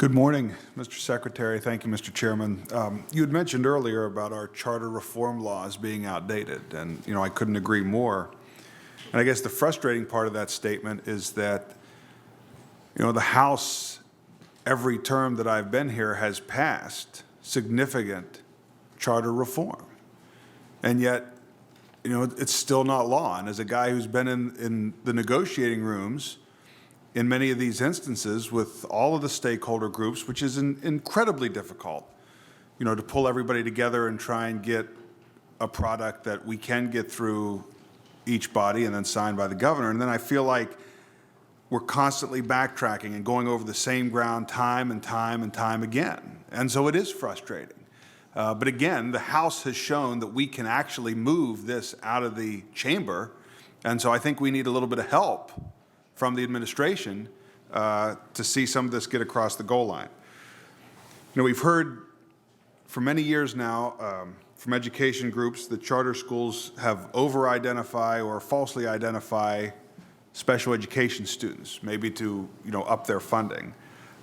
Good morning, Mr. Secretary. Thank you, Mr. Chairman. You had mentioned earlier about our charter reform laws being outdated, and I couldn't agree more. And I guess the frustrating part of that statement is that the House, every term that I've been here, has passed significant charter reform, and yet it's still not law. And as a guy who's been in the negotiating rooms in many of these instances with all of the stakeholder groups, which is incredibly difficult, to pull everybody together and try and get a product that we can get through each body and then signed by the governor. And then I feel like we're constantly backtracking and going over the same ground time and time and time again. And so it is frustrating. But again, the House has shown that we can actually move this out of the chamber. And so I think we need a little bit of help from the administration to see some of this get across the goal line. We've heard for many years now from education groups that charter schools have over-identify or falsely identify special education students, maybe to up their funding.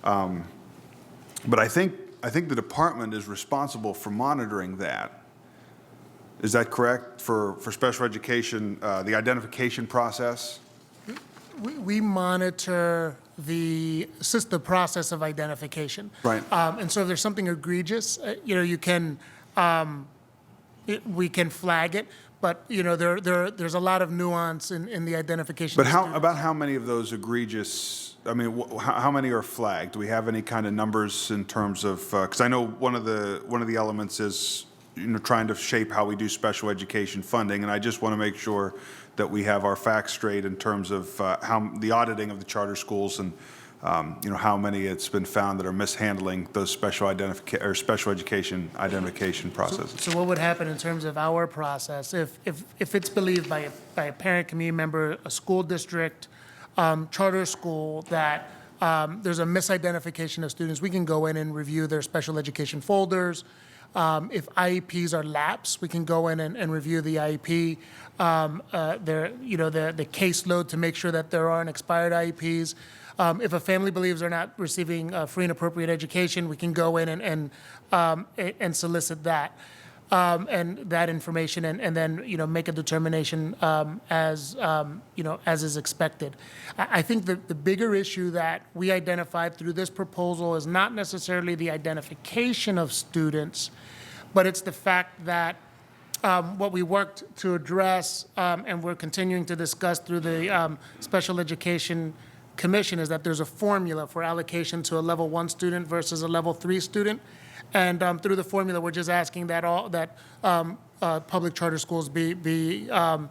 But I think the department is responsible for monitoring that. Is that correct for special education, the identification process? We monitor the process of identification. Right. And so if there's something egregious, we can flag it, but there's a lot of nuance in the identification. But how many of those egregious? I mean, how many are flagged? Do we have any kind of numbers in terms of? Because I know one of the elements is trying to shape how we do special education funding, and I just want to make sure that we have our facts straight in terms of how the auditing of the charter schools and how many it's been found that are mishandling those special education identification processes. So what would happen in terms of our process if it's believed by a parent, community member, a school district, charter school that there's a misidentification of students, we can go in and review their special education folders. If IEPs are lapsed, we can go in and review the IEP, the caseload to make sure that there aren't expired IEPs. If a family believes they're not receiving free and appropriate education, we can go in and solicit that and that information, and then make a determination as is expected. I think the bigger issue that we identified through this proposal is not necessarily the identification of students, but it's the fact that what we worked to address and we're continuing to discuss through the Special Education Commission is that there's a formula for allocation to a level 1 student versus a level 3 student. And through the formula, we're just asking that public charter schools are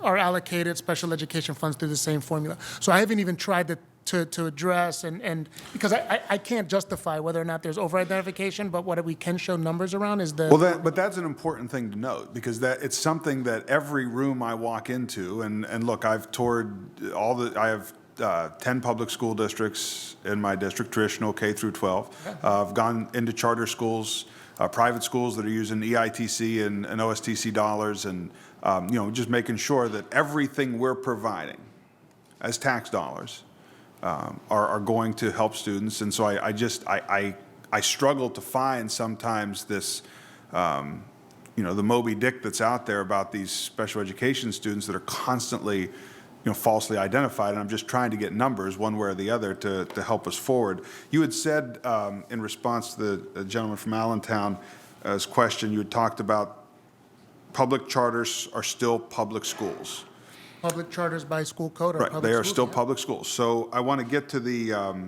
allocated special education funds through the same formula. So I haven't even tried to address and because I can't justify whether or not there's over-identification, but what we can show numbers around is the. Well, but that's an important thing to note, because it's something that every room I walk into, and look, I've toured I have 10 public school districts in my district, traditional K through 12. I've gone into charter schools, private schools that are using EITC and OSTC dollars, and just making sure that everything we're providing as tax dollars are going to help students. And so I struggle to find sometimes this the Moby Dick that's out there about these special education students that are constantly falsely identified, and I'm just trying to get numbers one way or the other to help us forward. You had said in response to the gentleman from Allentown's question, you had talked about public charters are still public schools. Public charters by school code are right. Public They are schools, still yeah. public schools. So I want to get to the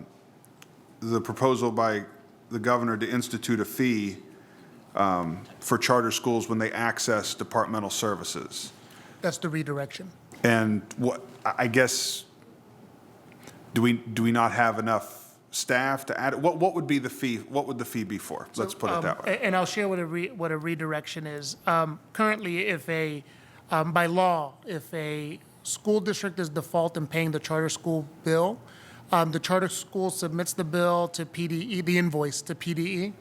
proposal by the governor to institute a fee for charter schools when they access departmental services. That's the redirection. And what I guess, do we not have enough staff to add? What would be the fee? What would the fee be for? Let's put it that way. And I'll share what a redirection is. Currently, by law, if a school district is default in paying the charter school bill, the charter school submits the bill to PDE, the invoice to PDE.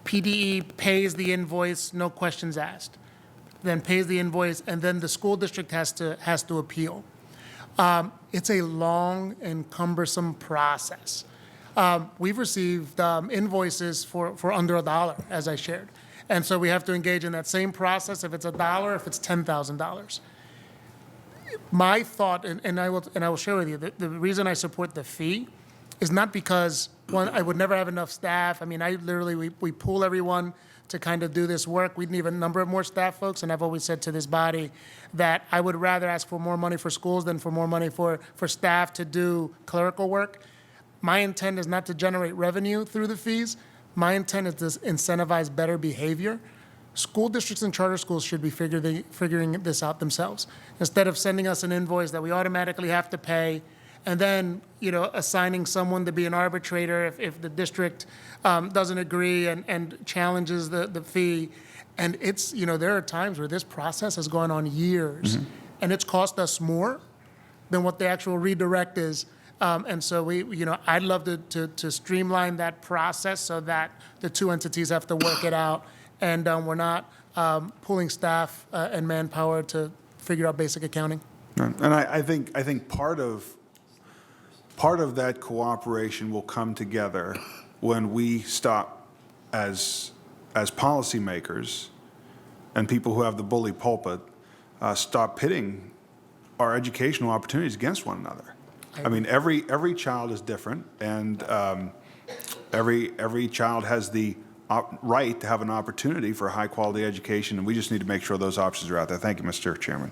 PDE pays the invoice, no questions asked. Then pays the invoice, and then the school district has to appeal. It's a long and cumbersome process. we've received invoices for under $1, as I shared. And so we have to engage in that same process if it's $1, if it's $10,000. My thought, and I will share with you, the reason I support the fee is not because, one, I would never have enough staff. I mean, we pool everyone to kind of do this work. We'd need a number of more staff folks, and I've always said to this body that I would rather ask for more money for schools than for more money for staff to do clerical work. My intent is not to generate revenue through the fees. My intent is to incentivize better behavior. School districts and charter schools should be figuring this out themselves. Instead of sending us an invoice that we automatically have to pay, and then, assigning someone to be an arbitrator if the district doesn't agree and challenges the fee. And it's, there are times where this process has gone on years, and it's cost us more than what the actual redirect is. And so I'd love to streamline that process so that the two entities have to work it out, and we're not pulling staff and manpower to figure out basic accounting. And I think part of that cooperation will come together when we stop as policymakers and people who have the bully pulpit, stop pitting our educational opportunities against one another. I mean, every child is different, and every child has the right to have an opportunity for a high-quality education, and we just need to make sure those options are out there. Thank you, Mr. Chairman.